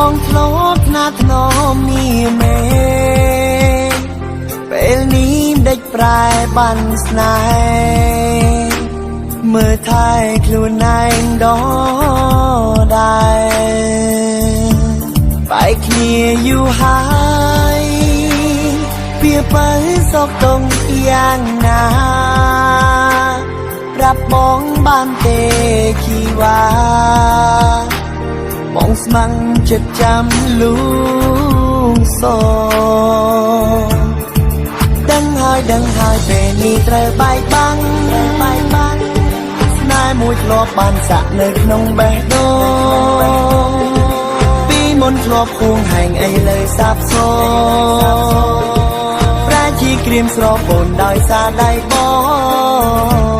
มองโลดหน้าถนอมมีเมពេលนี้ដេចប្រែបានស្នេហ៍មើលថែខ្លួនឯងដល់ដែរបែកគ្នាយូរហើយវាបើសុខតុងយ៉ាងណាប្រាប់បងបានទេជីវ៉ាបងស្មាំងចិត្តចាំលូងសដឹងហើយពេលនេះត្រូវបែកបាំងស្នេហ៍មួយធ្លាប់បានសាក់នៅក្នុងបេះដូងពីមុនធ្លាប់ហួងហែងអីលើសាបសូន្យប្រែជាក្រៀមស្រពូនដោយសារដៃបង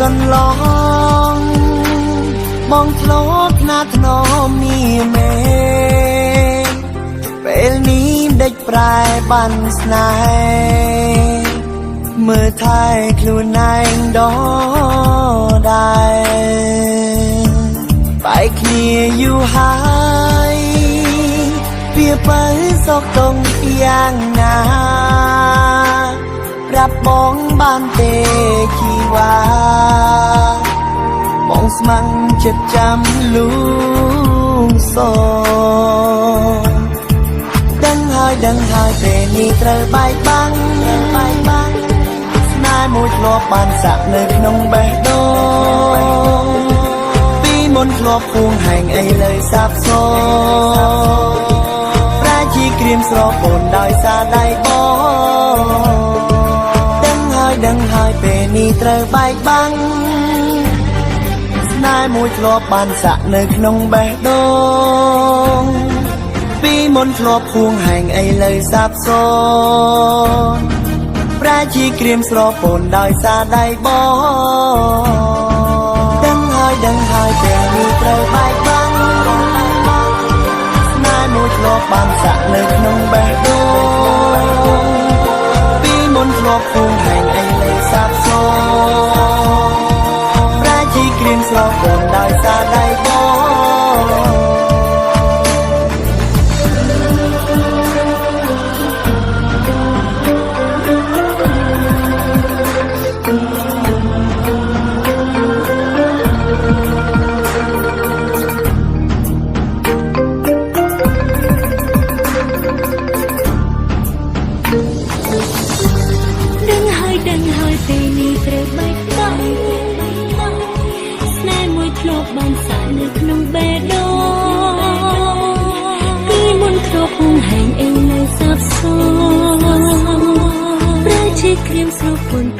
កន្លងបងធ្លាប់ណាស់ថ្នមមានមេពេលនេះដេចប្រែបានស្នេហ៍មើលថែខ្លួនឯងដល់ដែរបែកគ្នាយូរហើយវាបើសុខតុងយ៉ាងណាប្រាប់បងបានទេជីវ៉ាបងស្មាំងចិត្តចាំលូងសដឹងហើយពេលនេះត្រូវបែកបាំងស្នេហ៍មួយធ្លាប់បានសាក់នៅក្នុងបេះដូងពីមុនធ្លាប់ហួងហែងអីលើសាបសូន្យប្រែជាក្រៀមស្រពូនដោយសារដៃបងដឹងហើយពេលនេះត្រូវបែកបាំងស្នេហ៍មួយធ្លាប់បានសាក់នៅក្នុងបេះដូងពីមុនធ្លាប់ហួងហែងអីលើសាបសូន្យប្រែជាក្រៀមស្រពូនដោយសារដៃបងដឹងហើយពេលនេះត្រូវបែកបាំងស្នេហ៍មួយធ្លាប់បានសាក់នៅក្នុងបេះដូងពីមុនធ្លាប់ហួងហែងអីសាបសូន្យប្រែជាក្រៀមស្រពូនដោយសារដៃបងដឹងហើយពេលនេះត្រូវបែកបាំងស្នេហ៍មួយធ្លាប់បានសាក់នៅក្នុងបេះដូងពីមុនធ្លាប់ហួងហែងអីនៅសាបសូន្យប្រែជាក្រៀមស្រពូន